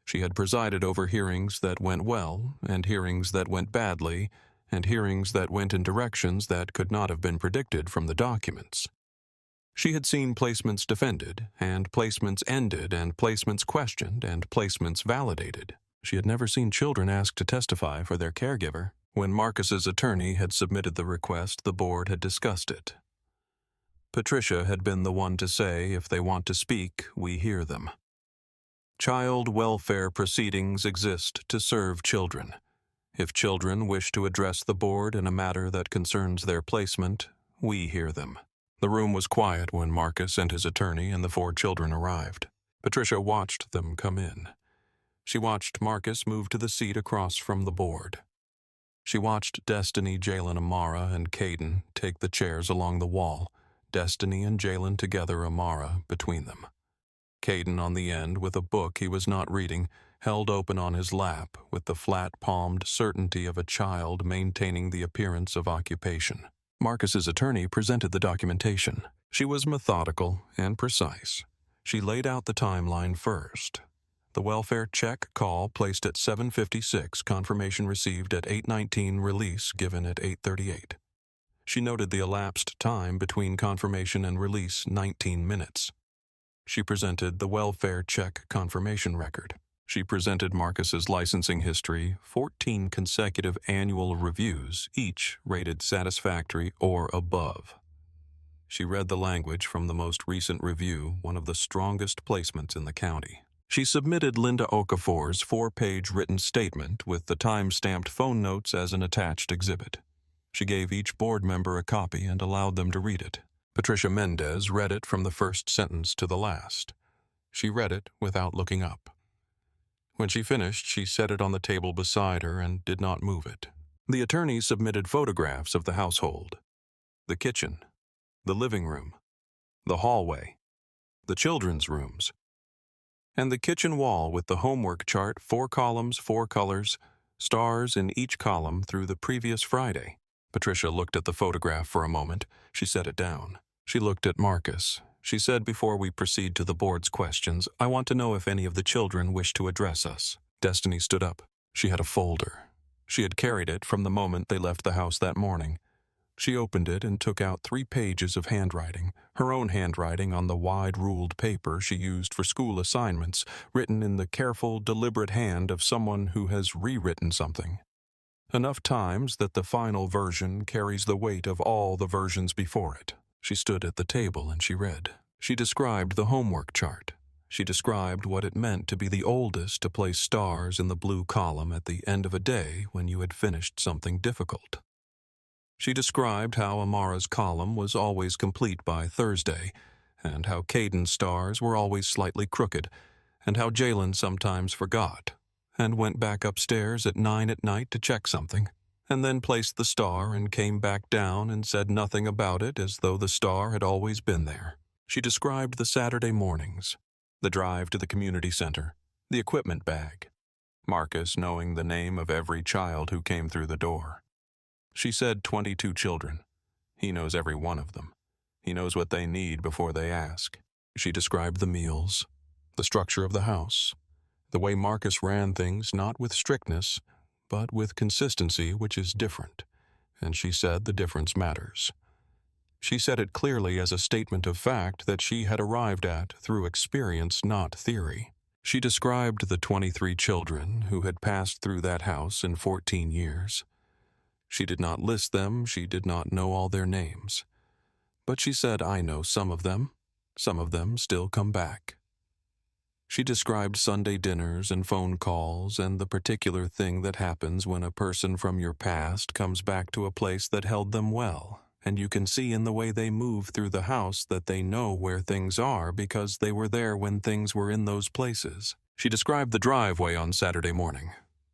She had presided over hearings that went well and hearings that went badly and hearings that went in directions that could not have been predicted from the documents. She had seen placements defended, and placements ended, and placements questioned, and placements validated. She had never seen children asked to testify for their caregiver. When Marcus's attorney had submitted the request, the board had discussed it. Patricia had been the one to say, if they want to speak, we hear them. Child welfare proceedings exist to serve children. If children wish to address the board in a matter that concerns their placement, we hear them. The room was quiet when Marcus and his attorney and the 4 children arrived. Patricia watched them come in. She watched Marcus move to the seat across from the board. She watched Destiny, Jaylen, Amara, and Caden take the chairs along the wall, Destiny and Jaylen together, Amara between them. Caden on the end with a book he was not reading, held open on his lap with the flat-palmed certainty of a child maintaining the appearance of occupation. Marcus's attorney presented the documentation. She was methodical and precise. She laid out the timeline first. The welfare check call placed at 7:56, confirmation received at 8:19, release given at 8:38. She noted the elapsed time between confirmation and release, 19 minutes. She presented the welfare check confirmation record. She presented Marcus's licensing history, 14 consecutive annual reviews, each rated satisfactory or above. She read the language from the most recent review, one of the strongest placements in the county. She submitted Linda Okafor's 4-page written statement with the time-stamped phone notes as an attached exhibit. She gave each board member a copy and allowed them to read it. Patricia Mendez read it from the first sentence to the last. She read it without looking up. When she finished, she set it on the table beside her and did not move it. The attorney submitted photographs of the household, the kitchen, the living room, the hallway, the children's rooms, and the kitchen wall with the homework chart, 4 columns, 4 colors, stars in each column through the previous Friday. Patricia looked at the photograph for a moment. She set it down. She looked at Marcus. She said, before we proceed to the board's questions, I want to know if any of the children wish to address us. Destiny stood up. She had a folder. She had carried it from the moment they left the house that morning. She opened it and took out 3 pages of handwriting, her own handwriting on the wide-ruled paper she used for school assignments, written in the careful, deliberate hand of someone who has rewritten something. Enough times that the final version carries the weight of all the versions before it. She stood at the table and she read. She described the homework chart. She described what it meant to be the oldest to place stars in the blue column at the end of a day when you had finished something difficult. She described how Amara's column was always complete by Thursday, and how Caden's stars were always slightly crooked, and how Jaylen sometimes forgot, and went back upstairs at 9 at night to check something, and then placed the star and came back down and said nothing about it as though the star had always been there. She described the Saturday mornings, the drive to the community center, the equipment bag, Marcus knowing the name of every child who came through the door. She said 22 children. He knows every one of them. He knows what they need before they ask. She described the meals, the structure of the house, the way Marcus ran things not with strictness, but with consistency, which is different, and she said the difference matters. She said it clearly as a statement of fact that she had arrived at through experience, not theory. She described the 23 children who had passed through that house in 14 years. She did not list them, she did not know all their names. But she said, I know some of them still come back. She described Sunday dinners and phone calls and the particular thing that happens when a person from your past comes back to a place that held them well, and you can see in the way they move through the house that they know where things are because they were there when things were in those places. She described the driveway on Saturday morning.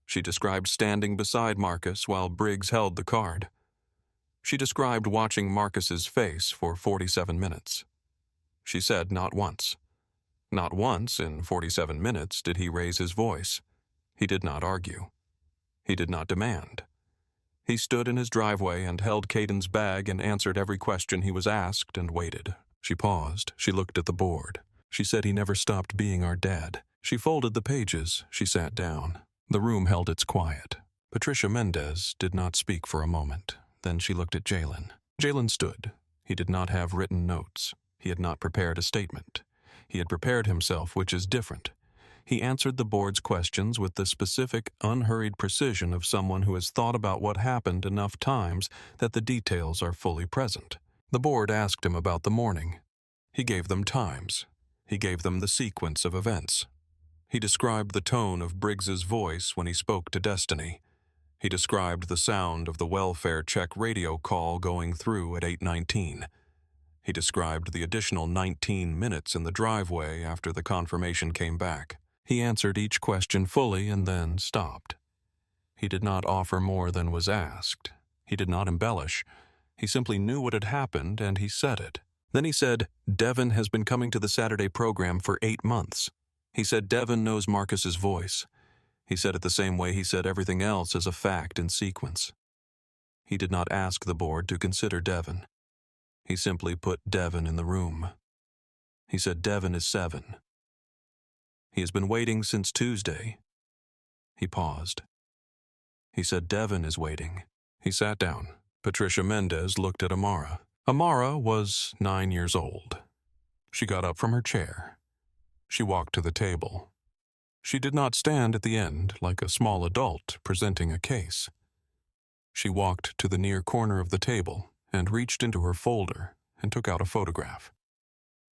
She described standing beside Marcus while Briggs held the card. She described watching Marcus's face for 47 minutes. She said not once. Not once in 47 minutes did he raise his voice. He did not argue. He did not demand. He stood in his driveway and held Caden's bag and answered every question he was asked and waited. She paused. She looked at the board. She said he never stopped being our dad. She folded the pages. She sat down. The room held its quiet. Patricia Mendez did not speak for a moment. Then she looked at Jaylen. Jaylen stood. He did not have written notes. He had not prepared a statement. He had prepared himself, which is different. He answered the board's questions with the specific, unhurried precision of someone who has thought about what happened enough times that the details are fully present. The board asked him about the morning. He gave them times. He gave them the sequence of events. He described the tone of Briggs's voice when he spoke to Destiny. He described the sound of the welfare check radio call going through at 8:19. He described the additional 19 minutes in the driveway after the confirmation came back. He answered each question fully and then stopped. He did not offer more than was asked. He did not embellish. He simply knew what had happened and he said it. Then he said, Devon has been coming to the Saturday program for 8 months. He said Devon knows Marcus's voice. He said it the same way he said everything else as a fact in sequence. He did not ask the board to consider Devon. He simply put Devon in the room. He said Devon is 7. He has been waiting since Tuesday. He paused. He said Devon is waiting. He sat down. Patricia Mendez looked at Amara. Amara was 9 years old. She got up from her chair. She walked to the table. She did not stand at the end like a small adult presenting a case. She walked to the near corner of the table and reached into her folder and took out a photograph.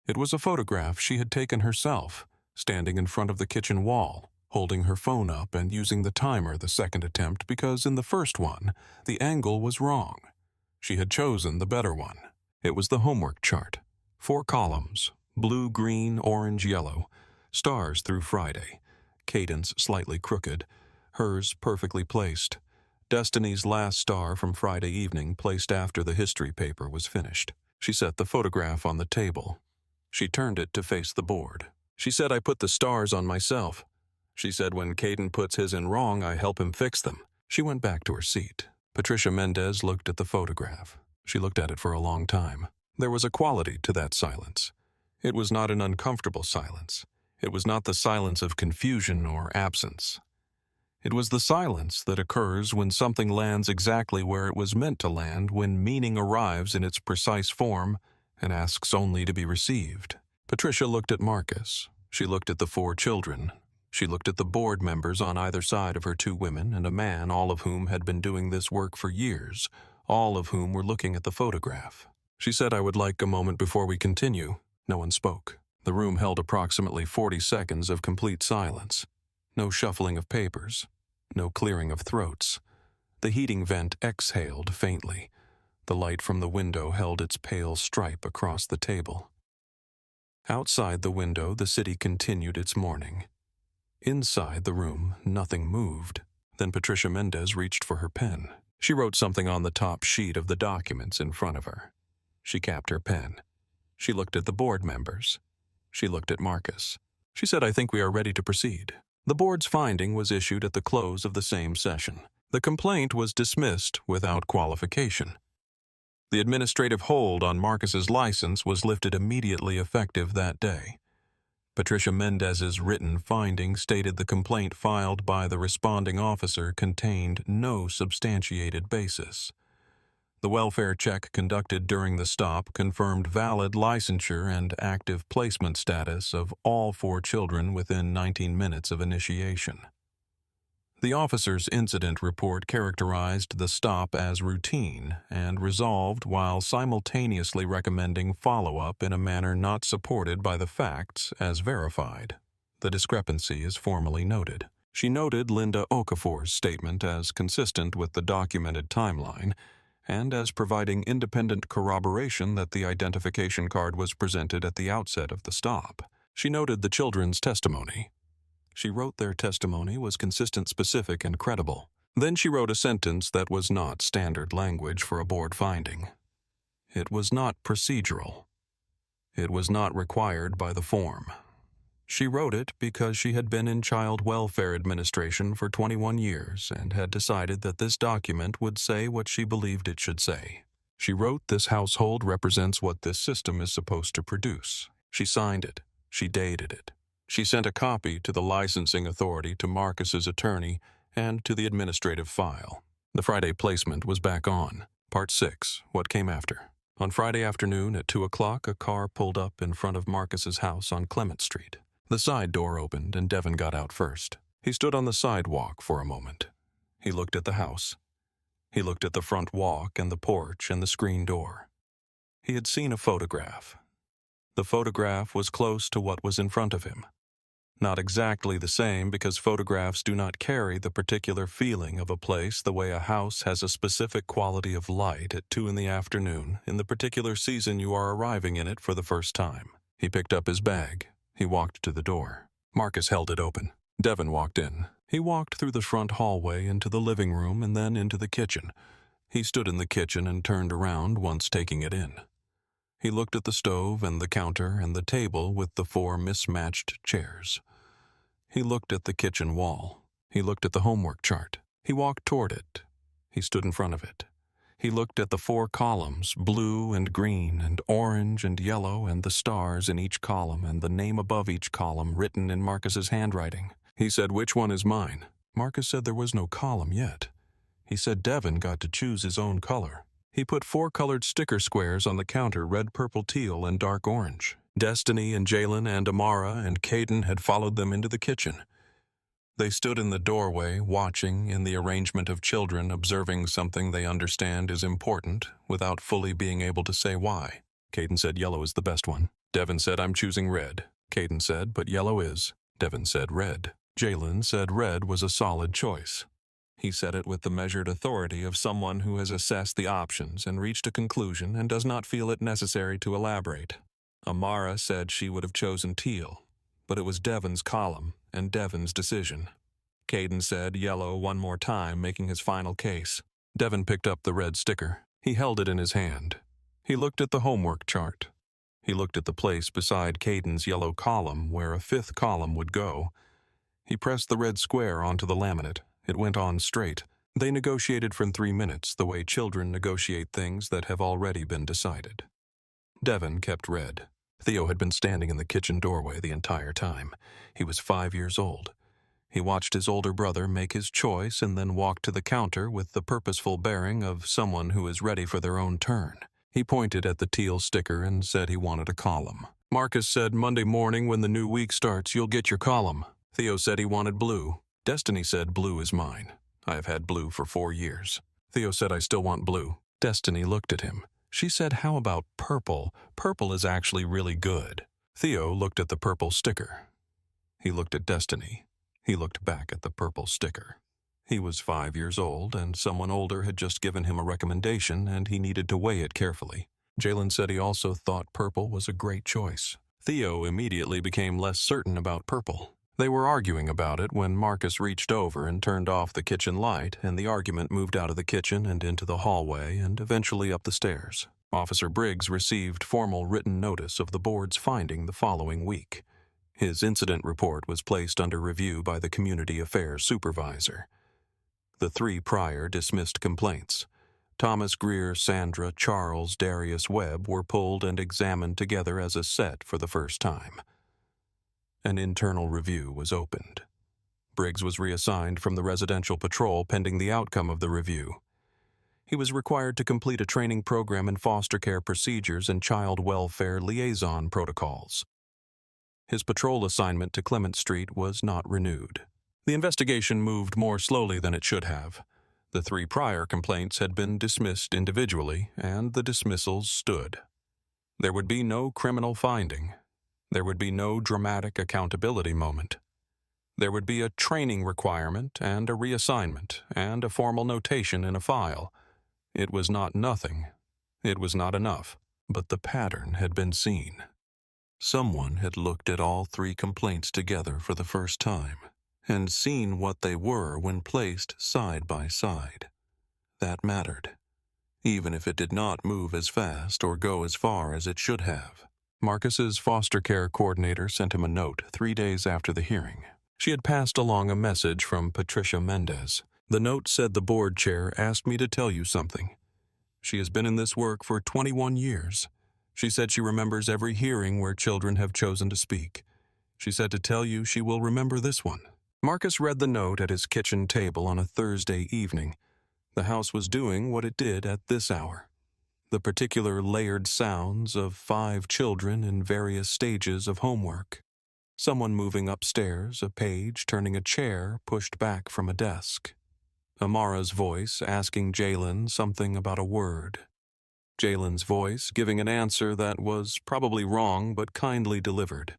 It was a photograph she had taken herself, standing in front of the kitchen wall, holding her phone up and using the timer the second attempt because in the first one, the angle was wrong. She had chosen the better one. It was the homework chart. 4 columns, blue, green, orange, yellow, stars through Friday, Caden's slightly crooked, hers perfectly placed, Destiny's last star from Friday evening placed after the history paper was finished. She set the photograph on the table. She turned it to face the board. She said, I put the stars on myself. She said when Caden puts his in wrong, I help him fix them. She went back to her seat. Patricia Mendez looked at the photograph. She looked at it for a long time. There was a quality to that silence. It was not an uncomfortable silence. It was not the silence of confusion or absence. It was the silence that occurs when something lands exactly where it was meant to land, when meaning arrives in its precise form and asks only to be received. Patricia looked at Marcus. She looked at the 4 children. She looked at the board members on either side of her 2 women and a man, all of whom had been doing this work for years, all of whom were looking at the photograph. She said, "I would like a moment before we continue." No one spoke. The room held approximately 40 seconds of complete silence. No shuffling of papers. No clearing of throats. The heating vent exhaled faintly. The light from the window held its pale stripe across the table. Outside the window, the city continued its mourning. Inside the room, nothing moved. Then Patricia Mendez reached for her pen. She wrote something on the top sheet of the documents in front of her. She capped her pen. She looked at the board members. She looked at Marcus. She said, "I think we are ready to proceed." The board's finding was issued at the close of the same session. The complaint was dismissed without qualification. The administrative hold on Marcus's license was lifted immediately effective that day. Patricia Mendez's written finding stated the complaint filed by the responding officer contained no substantiated basis. The welfare check conducted during the stop confirmed valid licensure and active placement status of all 4 children within 19 minutes of initiation. The officer's incident report characterized the stop as routine and resolved while simultaneously recommending follow-up in a manner not supported by the facts as verified. The discrepancy is formally noted. She noted Linda Okafor's statement as consistent with the documented timeline and as providing independent corroboration that the identification card was presented at the outset of the stop. She noted the children's testimony. She wrote their testimony was consistent, specific, and credible. Then she wrote a sentence that was not standard language for a board finding. It was not procedural. It was not required by the form. She wrote it because she had been in Child Welfare Administration for 21 years and had decided that this document would say what she believed it should say. She wrote, "This household represents what this system is supposed to produce." She signed it. She dated it. She sent a copy to the licensing authority, to Marcus's attorney, and to the administrative file. The Friday placement was back on. Part 6, What Came After. On Friday afternoon at 2 o'clock, a car pulled up in front of Marcus's house on Clement Street. The side door opened and Devon got out first. He stood on the sidewalk for a moment. He looked at the house. He looked at the front walk and the porch and the screen door. He had seen a photograph. The photograph was close to what was in front of him. Not exactly the same, because photographs do not carry the particular feeling of a place the way a house has a specific quality of light at 2 in the afternoon in the particular season you are arriving in it for the first time. He picked up his bag. He walked to the door. Marcus held it open. Devon walked in. He walked through the front hallway into the living room and then into the kitchen. He stood in the kitchen and turned around once taking it in. He looked at the stove and the counter and the table with the 4 mismatched chairs. He looked at the kitchen wall. He looked at the homework chart. He walked toward it. He stood in front of it. He looked at the 4 columns, blue and green and orange and yellow, and the stars in each column and the name above each column written in Marcus's handwriting. He said, "Which one is mine?" Marcus said there was no column yet. He said Devon got to choose his own color. He put 4 colored sticker squares on the counter, red, purple, teal, and dark orange. Destiny and Jaylen and Amara and Caden had followed them into the kitchen. They stood in the doorway, watching in the arrangement of children, observing something they understand is important, without fully being able to say why. Caden said yellow is the best one. Devon said, "I'm choosing red." Caden said, "But yellow is." Devon said red. Jaylen said red was a solid choice. He said it with the measured authority of someone who has assessed the options and reached a conclusion and does not feel it necessary to elaborate. Amara said she would have chosen teal, but it was Devon's column and Devon's decision. Caden said yellow one more time, making his final case. Devon picked up the red sticker. He held it in his hand. He looked at the homework chart. He looked at the place beside Caden's yellow column where a 5th column would go. He pressed the red square onto the laminate. It went on straight. They negotiated for 3 minutes, the way children negotiate things that have already been decided. Devon kept red. Theo had been standing in the kitchen doorway the entire time. He was 5 years old. He watched his older brother make his choice and then walked to the counter with the purposeful bearing of someone who is ready for their own turn. He pointed at the teal sticker and said he wanted a column. Marcus said, "Monday morning when the new week starts, you'll get your column." Theo said he wanted blue. Destiny said, "Blue is mine. I have had blue for 4 years." Theo said, "I still want blue." Destiny looked at him. She said, "How about purple? Purple is actually really good." Theo looked at the purple sticker. He looked at Destiny. He looked back at the purple sticker. He was 5 years old, and someone older had just given him a recommendation, and he needed to weigh it carefully. Jaylen said he also thought purple was a great choice. Theo immediately became less certain about purple. They were arguing about it when Marcus reached over and turned off the kitchen light, and the argument moved out of the kitchen and into the hallway and eventually up the stairs. Officer Briggs received formal written notice of the board's finding the following week. His incident report was placed under review by the community affairs supervisor. The 3 prior dismissed complaints. Thomas, Greer, Sandra, Charles, Darius, Webb were pulled and examined together as a set for the first time. An internal review was opened. Briggs was reassigned from the residential patrol pending the outcome of the review. He was required to complete a training program in foster care procedures and child welfare liaison protocols. His patrol assignment to Clement Street was not renewed. The investigation moved more slowly than it should have. The 3 prior complaints had been dismissed individually, and the dismissals stood. There would be no criminal finding. There would be no dramatic accountability moment. There would be a training requirement and a reassignment and a formal notation in a file. It was not nothing. It was not enough. But the pattern had been seen. Someone had looked at all 3 complaints together for the first time and seen what they were when placed side by side. That mattered, even if it did not move as fast or go as far as it should have. Marcus's foster care coordinator sent him a note 3 days after the hearing. She had passed along a message from Patricia Mendez. The note said, "The board chair asked me to tell you something. She has been in this work for 21 years. She said she remembers every hearing where children have chosen to speak. She said to tell you she will remember this one." Marcus read the note at his kitchen table on a Thursday evening. The house was doing what it did at this hour. The particular layered sounds of 5 children in various stages of homework. Someone moving upstairs, a page turning a chair pushed back from a desk. Amara's voice asking Jaylen something about a word. Jaylen's voice giving an answer that was probably wrong but kindly delivered.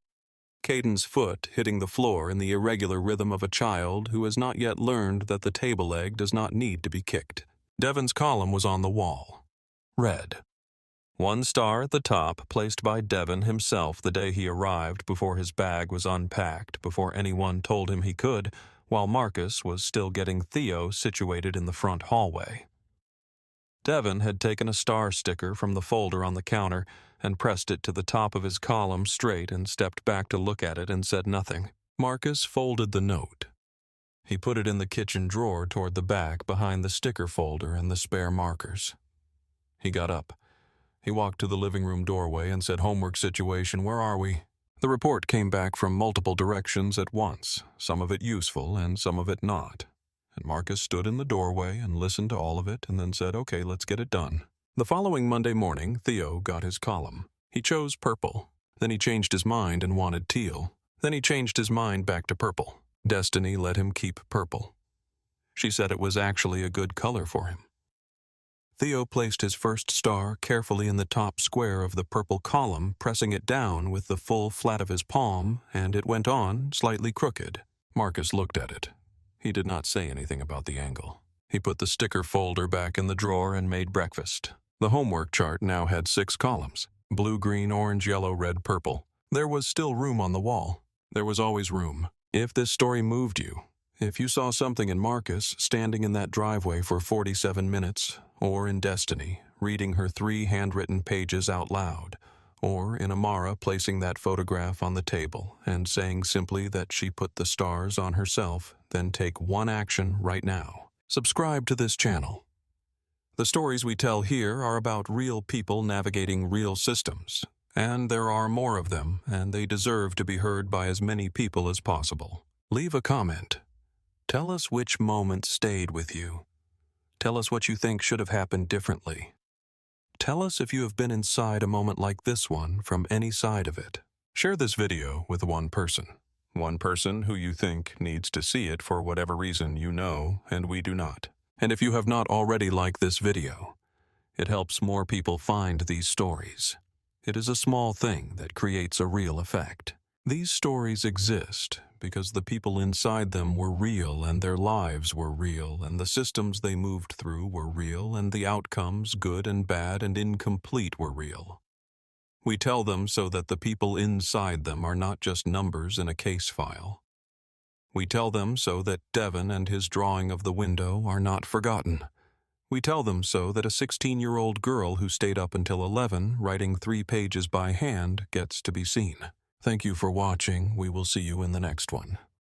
Caden's foot hitting the floor in the irregular rhythm of a child who has not yet learned that the table leg does not need to be kicked. Devon's column was on the wall. Red. 1 star at the top, placed by Devon himself the day he arrived before his bag was unpacked, before anyone told him he could, while Marcus was still getting Theo situated in the front hallway. Devon had taken a star sticker from the folder on the counter and pressed it to the top of his column straight and stepped back to look at it and said nothing. Marcus folded the note. He put it in the kitchen drawer toward the back behind the sticker folder and the spare markers. He got up. He walked to the living room doorway and said, "Homework situation, where are we?" The report came back from multiple directions at once, some of it useful and some of it not. And Marcus stood in the doorway and listened to all of it and then said, "Okay, let's get it done." The following Monday morning, Theo got his column. He chose purple. Then he changed his mind and wanted teal. Then he changed his mind back to purple. Destiny let him keep purple. She said it was actually a good color for him. Theo placed his first star carefully in the top square of the purple column, pressing it down with the full flat of his palm, and it went on, slightly crooked. Marcus looked at it. He did not say anything about the angle. He put the sticker folder back in the drawer and made breakfast. The homework chart now had 6 columns: blue, green, orange, yellow, red, purple. There was still room on the wall. There was always room. If this story moved you, if you saw something in Marcus standing in that driveway for 47 minutes, or in Destiny reading her 3 handwritten pages out loud, or in Amara placing that photograph on the table and saying simply that she put the stars on herself, then take one action right now. Subscribe to this channel. The stories we tell here are about real people navigating real systems, and there are more of them, and they deserve to be heard by as many people as possible. Leave a comment. Tell us which moment stayed with you. Tell us what you think should have happened differently. Tell us if you have been inside a moment like this one from any side of it. Share this video with one person who you think needs to see it for whatever reason you know and we do not. And if you have not already liked this video, it helps more people find these stories. It is a small thing that creates a real effect. These stories exist because the people inside them were real and their lives were real and the systems they moved through were real and the outcomes, good and bad and incomplete, were real. We tell them so that the people inside them are not just numbers in a case file. We tell them so that Devon and his drawing of the window are not forgotten. We tell them so that a 16-year-old girl who stayed up until 11 writing 3 pages by hand gets to be seen. Thank you for watching. We will see you in the next one.